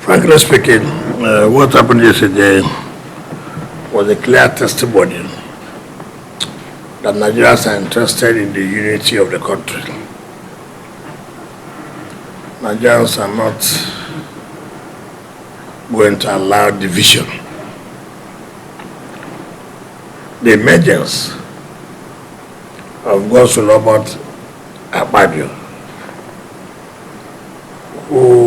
Frankly speaking, what happened yesterday was a clear testimony that Nigerians are interested in the unity of the country. Nigerians are not going to allow division. The emergence of Godswill Robert Akpabio, who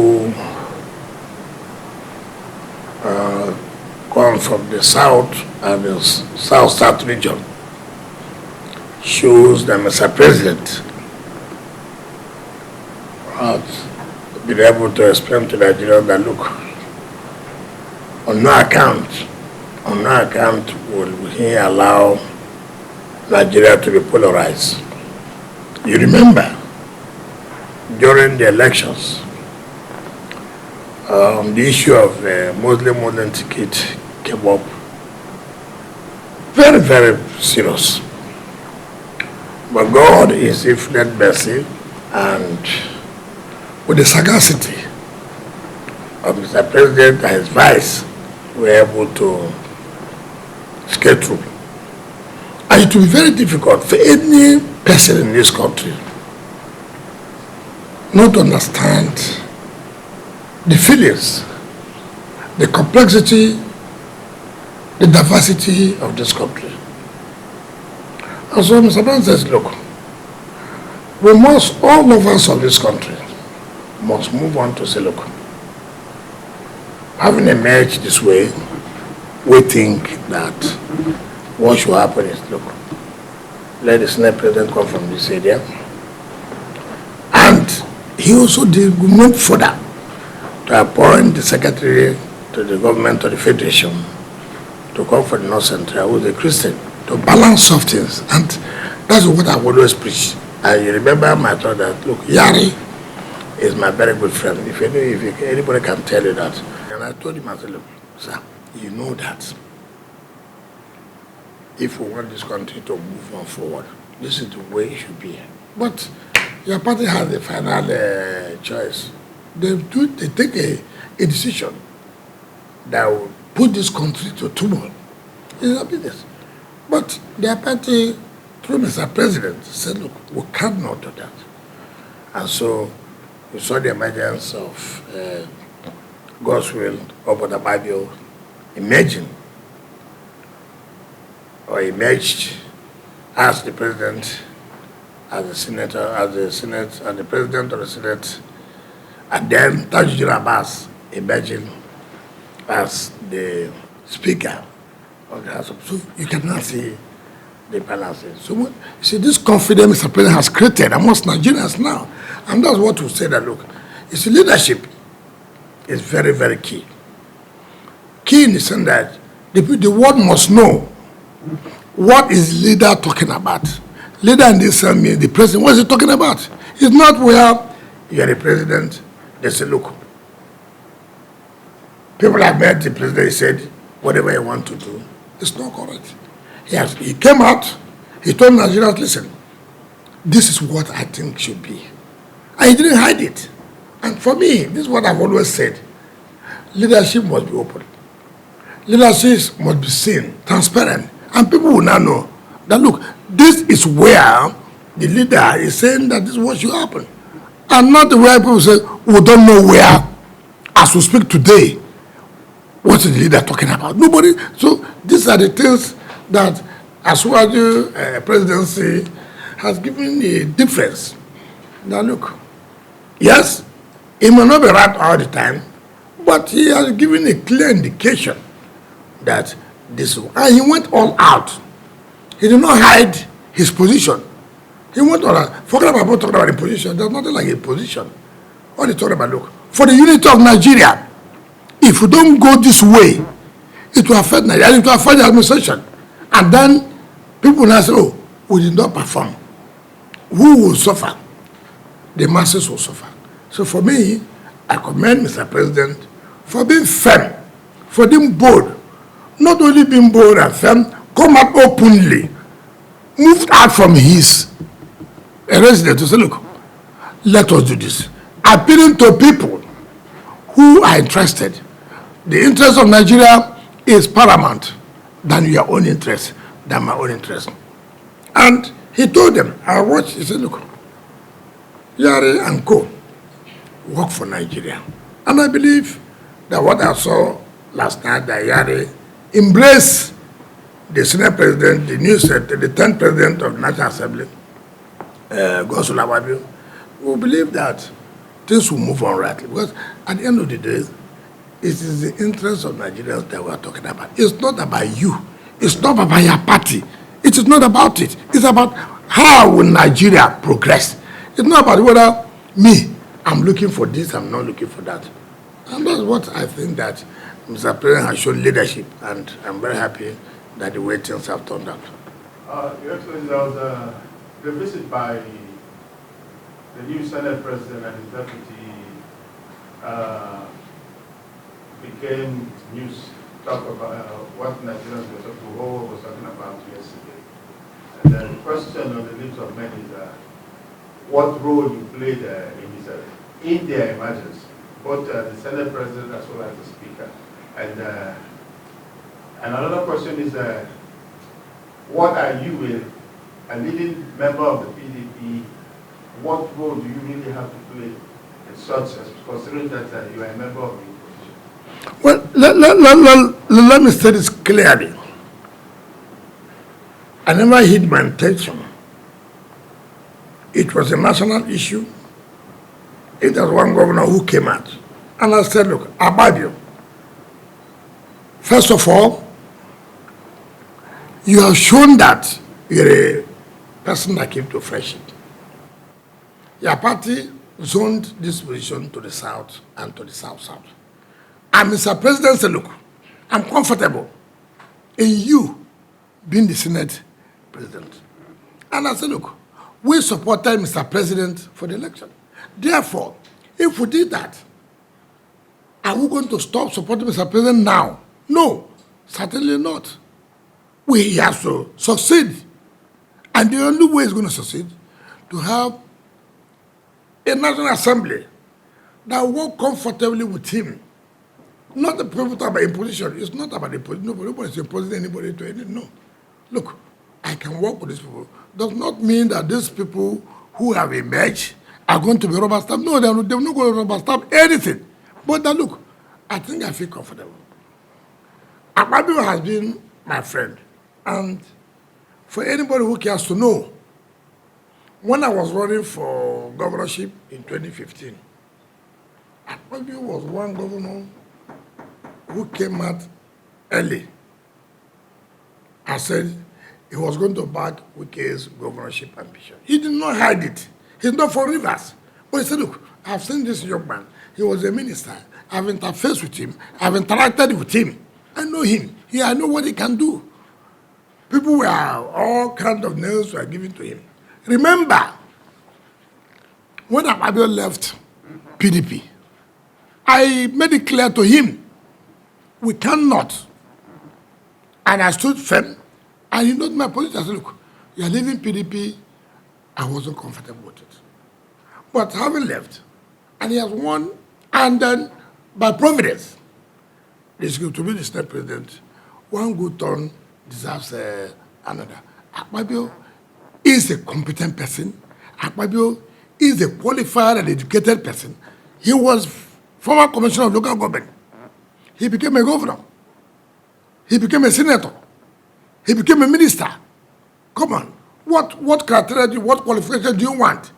come from the south and the south region, shows that Mr. President has been able to explain to Nigerians that, look, on no account will he allow Nigeria to be polarized. You remember, during the elections, the issue of Muslim ticket came up very, very serious. But God is infinite mercy, and with the sagacity of Mr. President and his vice, were able to skate through. And it will be very difficult for any person in this country not to understand the feelings, the complexity, the diversity of this country. And so Mr. President says, look, we must, all of us of this country, must move on to say, look, having emerged this way, we think that what should happen is, look, let the Senate President come from this area. And he also did move further to appoint the Secretary to the government of the Federation to come from the North Central, who is a Christian, to balance of things. And that's what I always preach. And you remember my thought that, look, Yari is my very good friend. If anybody can tell you that. And I told him, I said, look, sir, you know that if we want this country to move on forward, this is the way it should be. But your party has the final choice. They take a decision that will put this country to tumult. It's a business. But their party, through Mr. President, said, look, we cannot do that. And so we saw the emergence of Godswill Robert Akpabio emerging, or emerged as the president, as the senator, as the Senate, as the president of the Senate, and then Tajudeen Abbas emerging as the speaker of the House. So you cannot see the balances. So you see, this confidence Mr. President has created amongst Nigerians now, and that's what we say that, look, you see, leadership is very, very key. Key in the sense that the world must know what is leader talking about. Leader in this sense means the president. What is he talking about? It's not where you are the president, they say, look, people have met the president, he said, whatever you want to do, it's not correct. He came out, he told Nigerians, listen, this is what I think should be. And he didn't hide it. And for me, this is what I've always said. Leadership must be open. Leadership must be seen, transparent. And people will now know that, look, this is where the leader is saying that this is what should happen. And not the way people say, we don't know where, as we speak today, what is the leader talking about? Nobody. So these are the things that Asuwaju presidency has given a difference. Now look, yes, it may not be right all the time, but he has given a clear indication that this, and he went all out. He did not hide his position. He went all out. Forget about talking about a position. There's nothing like a position. What are you talking about? Look, for the unity of Nigeria, if we don't go this way, it will affect Nigeria, it will affect the administration. And then people will now say, oh, we did not perform. Who will suffer? The masses will suffer. So for me, I commend Mr. President for being firm, for being bold. Not only being bold and firm, come out openly, moved out from his residence to say, look, let us do this. Appealing to people who are are interested. The interest of Nigeria is paramount than your own interest, than my own interest. And he told them, I watched, he said, look, Yari and co work for Nigeria. And I believe that what I saw last night, that Yari embraced the Senate President, the new Senate, the 10th President of the National Assembly, Godswill Akpabio, we believe that things will move on rightly. Because at the end of the day, it is the interest of Nigerians that we are talking about. It's not about you. It's not about your party. It is not about it. It's about how will Nigeria progress. It's not about whether me, I'm looking for this, I'm not looking for that. And that's what I think that Mr. President has shown leadership, and I'm very happy that the way things have turned out. Your Excellency, there was the visit by the new Senate President and his deputy became news talk about what Nigerians was talking about yesterday. And the question on the lips of many is what role you played in their emergence, both the Senate President as well as the Speaker. And another question is what are you, a leading member of the PDP, what role do you really have to play in such, considering that you are a member of the opposition? Well, let me say this clearly. I never hid my intention. It was a national issue. It was one governor who came out. And I said, look, Akpabio, first of all, you have shown that you're a person that came to friendship. Your party zoned this position to the south and to the south-south. And Mr. President said, look, I'm comfortable in you being the Senate President. And I said, look, we supported Mr. President for the election. Therefore, if we did that, are we going to stop supporting Mr. President now? No, certainly not. He has to succeed. And the only way he's going to succeed, to have a National Assembly that will work comfortably with him. Not the people talk about imposition. It's not about imposition. Nobody's imposing anybody to anything. No. Look, I can work with these people. Does not mean that these people who have emerged are going to be rubber stamped. No, they're not going to rubber stamp anything. But now look, I think I feel comfortable. Akpabio has been my friend. And for anybody who cares to know, when I was running for governorship in 2015, Akpabio was one governor who came out early and said he was going to back Wike's governorship ambition. He did not hide it. He's not for Rivers. But he said, look, I've seen this young man. He was a minister. I've interfaced with him. I've interacted with him. I know him. I know what he can do. People were, all kinds of names were given to him. Remember, when Akpabio left PDP, I made it clear to him, we cannot. And I stood firm, and he knows my position. I said, look, you're leaving PDP, I wasn't comfortable with it. But having left, and he has won, and then by providence, he's going to be the Senate President. One good turn deserves another. Akpabio is a competent person. Akpabio is a qualified and educated person. He was former commissioner of local government. He became a governor. He became a senator. He became a minister. Come on. What criteria, what qualification do you want?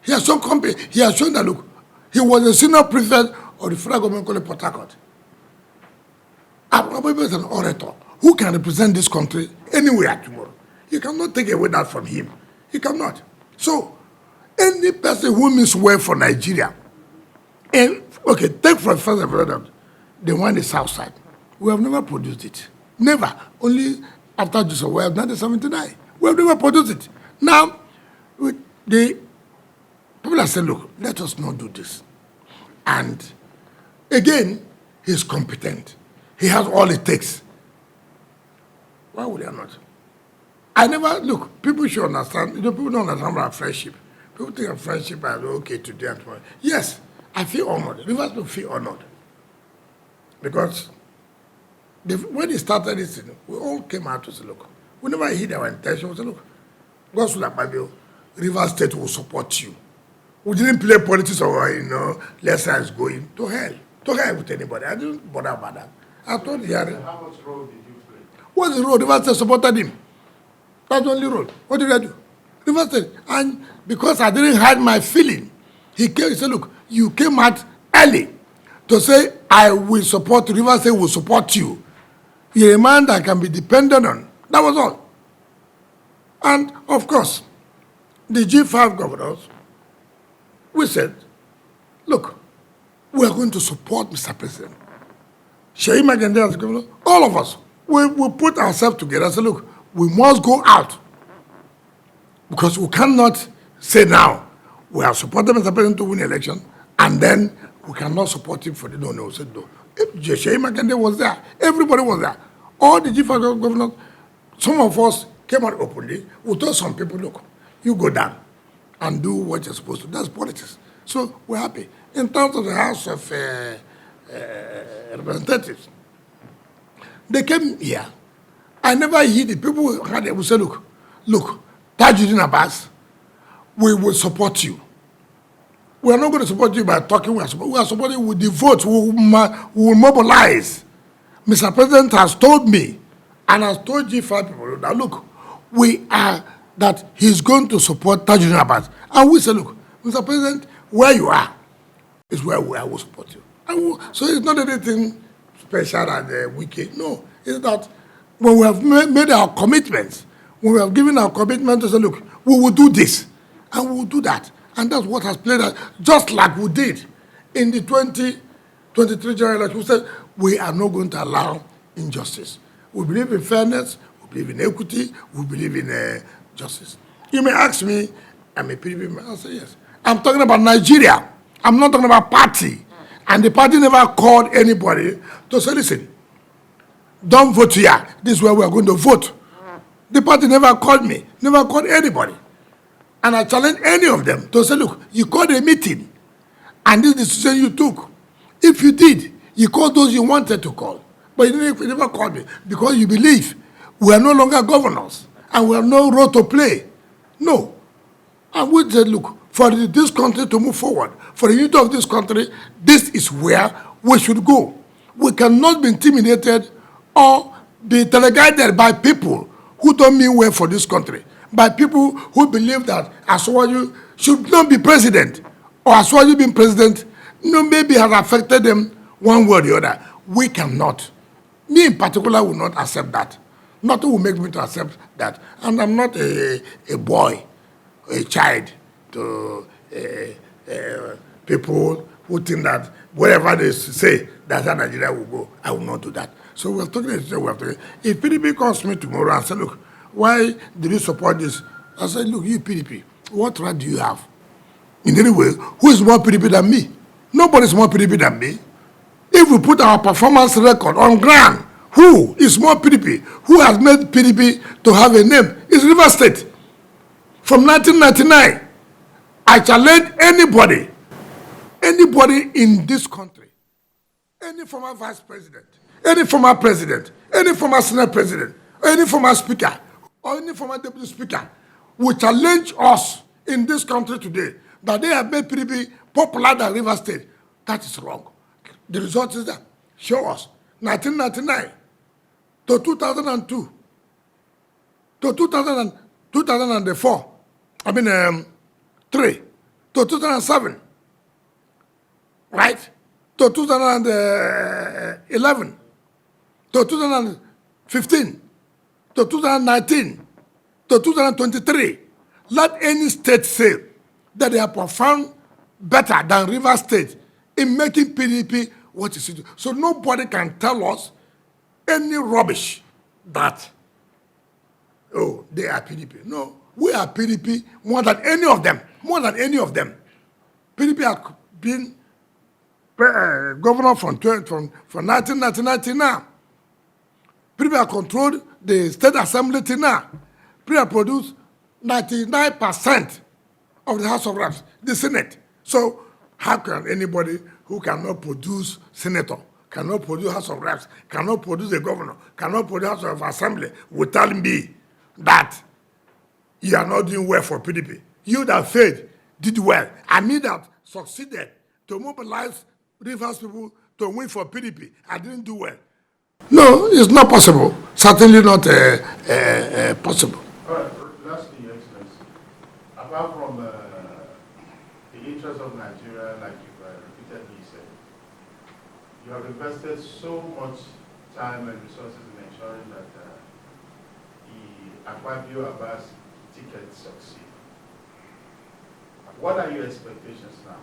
He has shown that, look, he was a senior prefect of the federal government called Port Harcourt. Akpabio is an orator who can represent this country anywhere tomorrow. You cannot take away that from him. You cannot. So, any person who means well for Nigeria, and okay, take for first referendum, they want the South Side. We have never produced it. Never. Only after Joseph we have 1979. We have never produced it. Now, the people have said, look, let us not do this. And again, he's competent. He has all it takes. Why would I not? I never, look, people should understand, people don't understand about friendship. People think of friendship as okay today and tomorrow. Yes, I feel honored. Rivers will feel honored. Because when he started this thing, we all came out to say, look, we never hid our intention. We said, look, God, River State will support you. We didn't play politics or, let's say it's going to hell. To hell with anybody. I didn't bother about that. I told you. How much role did you play? What's the road? River State supported him. That's the only road. What did I do? River State. And because I didn't hide my feeling, he came and said, look, you came out early to say, I will support River State, will support you. You're a man that can be depended on. That was all. And, of course, the G5 governors, we said, look, we are going to support Mr. President. Sheyi Makinde as governor, all of us, we put ourselves together and say, look, we must go out. Because we cannot say now, we have supported Mr. President to win the election, and then we cannot support him for the no. We said no. Sheyi Makinde was there. Everybody was there. All the G5 governors, some of us came out openly. We told some people, look, you go down and do what you're supposed to. That's politics. So we're happy. In terms of the House of Representatives, they came here. I never hear the people had it. We said, look, Tajuddin Abbas, we will support you. We are not going to support you by talking. We are supporting you with the vote. We will mobilize. Mr. President has told me, and has told G5 people that, look, that he's going to support Tajuddin Abbas. And we say, look, Mr. President, where you are is where I will support you. So it's not anything special at the Wike. No, it's that when we have made our commitments, when we have given our commitment to say, look, we will do this, and we will do that. And that's what has played out, just like we did in the 2023 general election. We said, we are not going to allow injustice. We believe in fairness, we believe in equity, we believe in justice. You may ask me, I'm a PDP man. I'll say yes. I'm talking about Nigeria. I'm not talking about party. And the party never called anybody to say, listen, don't vote here. This is where we are going to vote. The party never called me, never called anybody. And I challenge any of them to say, look, you called a meeting, and this decision you took. If you did, you called those you wanted to call. But you never called me because you believe we are no longer governors and we have no role to play. No. And we said, look, for this country to move forward, for the unity of this country, this is where we should go. We cannot be intimidated or be teleguided by people who don't mean well for this country, by people who believe that Aswaju should not be president, or Aswaju being president, maybe has affected them one way or the other. We cannot. Me in particular will not accept that. Nothing will make me to accept that. And I'm not a boy, a child to people who think that wherever they say that's how Nigeria will go. I will not do that. So we're talking. If PDP comes to me tomorrow and say, look, why did you support this? I say, look, you PDP, what right do you have? In any way, who is more PDP than me? Nobody is more PDP than me. If we put our performance record on ground, who is more PDP? Who has made PDP to have a name? It's River State. From 1999, I challenge anybody in this country, any former vice president, any former president, any former senate president, any former speaker, or any former deputy speaker, will challenge us in this country today that they have made PDP popular than River State. That is wrong. The result is that. Show us. 1999 to 2002 to 2004. 3 to 2007. Right? To 2011. To 2015. To 2019. To 2023. Let any state say that they have performed better than River State in making PDP what is it. So nobody can tell us any rubbish that, oh, they are PDP. No, we are PDP more than any of them. More than any of them. PDP has been governor from 1999 till now. PDP has controlled the state assembly till now. PDP has produced 99% of the House of Reps, the Senate. So how can anybody who cannot produce senator cannot produce House of Reps, cannot produce a governor, cannot produce House of Assembly, will tell me that you are not doing well for PDP. You that failed did well. And me that succeeded to mobilize Rivers people to win for PDP, I didn't do well. No, it's not possible. Certainly not possible. All right, lastly, Your Excellency, apart from the interest of Nigeria, like you've repeatedly said, you have invested so much time and resources in ensuring that the Akpabio Abbas ticket succeed. What are your expectations now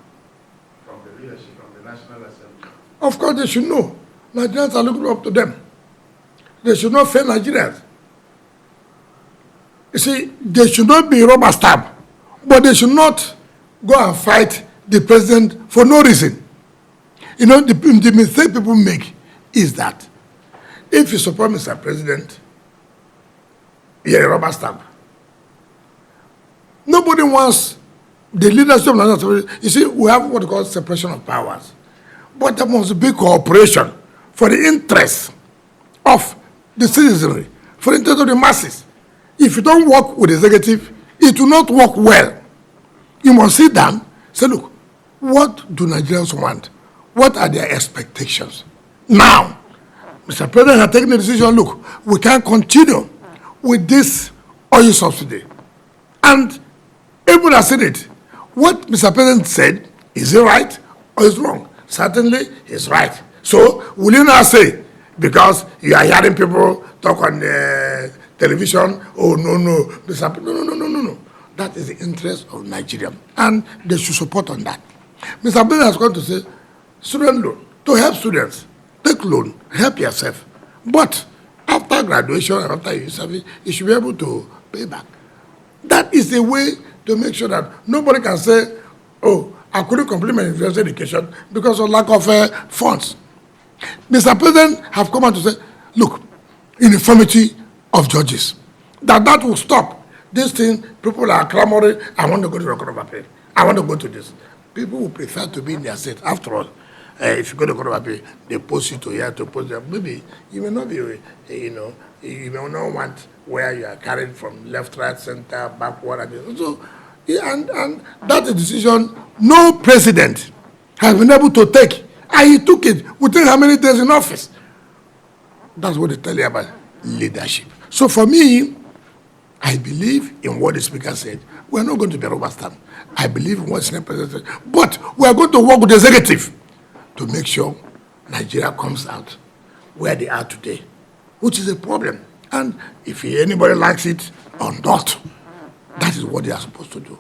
from the leadership, from the National Assembly? Of course, they should know. Nigerians are looking up to them. They should not fail Nigerians. You see, they should not be rubber stamp, but they should not go and fight the president for no reason. You know, the mistake people make is that if you support Mr. President, you're a rubber stamp. Nobody wants the leadership of the National Assembly. You see, we have what we call separation of powers. But there must be cooperation for the interests of the citizenry, for the interest of the masses. If you don't work with the executive, it will not work well. You must sit down, say, look, what do Nigerians want? What are their expectations? Now, Mr. President has taken the decision, look, we can't continue with this oil subsidy. And everyone has said it. What Mr. President said, is it right or is it wrong? Certainly, it's right. So, will you now say, because you are hearing people talk on television, oh, no, Mr. President, no. That is the interest of Nigeria. And they should support on that. Mr. President has gone to say, student loan, to help students, take loan, help yourself. But after graduation and after you service, you should be able to pay back. That is the way to make sure that nobody can say, oh, I couldn't complete my university education because of lack of funds. Mr. President have come out to say, look, uniformity of judges, that will stop. This thing, people are clamoring, I want to go to the court of appeal. I want to go to this. People will prefer to be in their state. After all, if you go to the court of appeal, they post you to here, to post there. Maybe you may not be, you may not want where you are carried from left, right, center, backward. So, yeah, and that's a decision no president has been able to take. And he took it within how many days in office? That's what they tell you about leadership. So for me, I believe in what the speaker said. We're not going to be a rubber stamp. I believe in what the Senate president said. But we are going to work with the executive to make sure Nigeria comes out where they are today, which is a problem. And if anybody likes it or not, that is what they are supposed to do.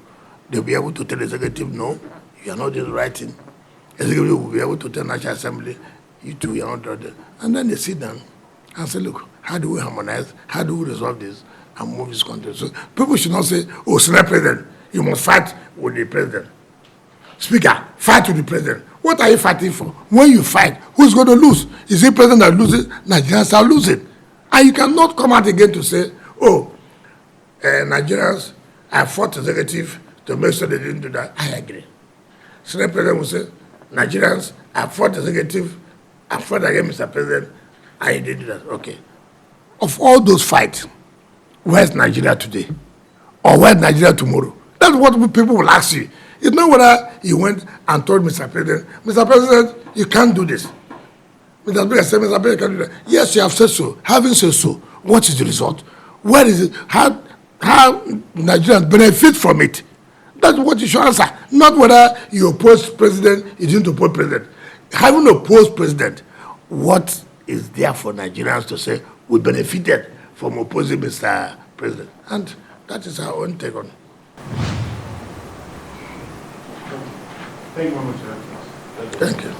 They'll be able to tell the executive, no, you are not doing the right thing. Executive will be able to tell National Assembly, you two, you are not doing it. And then they sit down and say, look, how do we harmonize? How do we resolve this and move this country? So people should not say, oh, Senate President, you must fight with the President. Speaker, fight with the President. What are you fighting for? When you fight, who's going to lose? Is it President that loses? Nigerians are losing. And you cannot come out again to say, oh, Nigerians, I fought executive to make sure they didn't do that. I agree. Senate President will say, Nigerians, I fought executive, I fought against Mr. President, I did that. Okay. Of all those fights, where's Nigeria today? Or where's Nigeria tomorrow? That's what people will ask you. It's not whether you went and told Mr. President, you can't do this. Mr. Speaker said, Mr. President, you can't do that. Yes, you have said so. Having said so, what is the result? Where is it? How Nigerians benefit from it? That's what you should answer. Not whether you oppose president, you didn't oppose president. Having opposed president, what is there for Nigerians to say we benefited from opposing Mr. President? And that is our own take on it. Thank you very much. Thank you.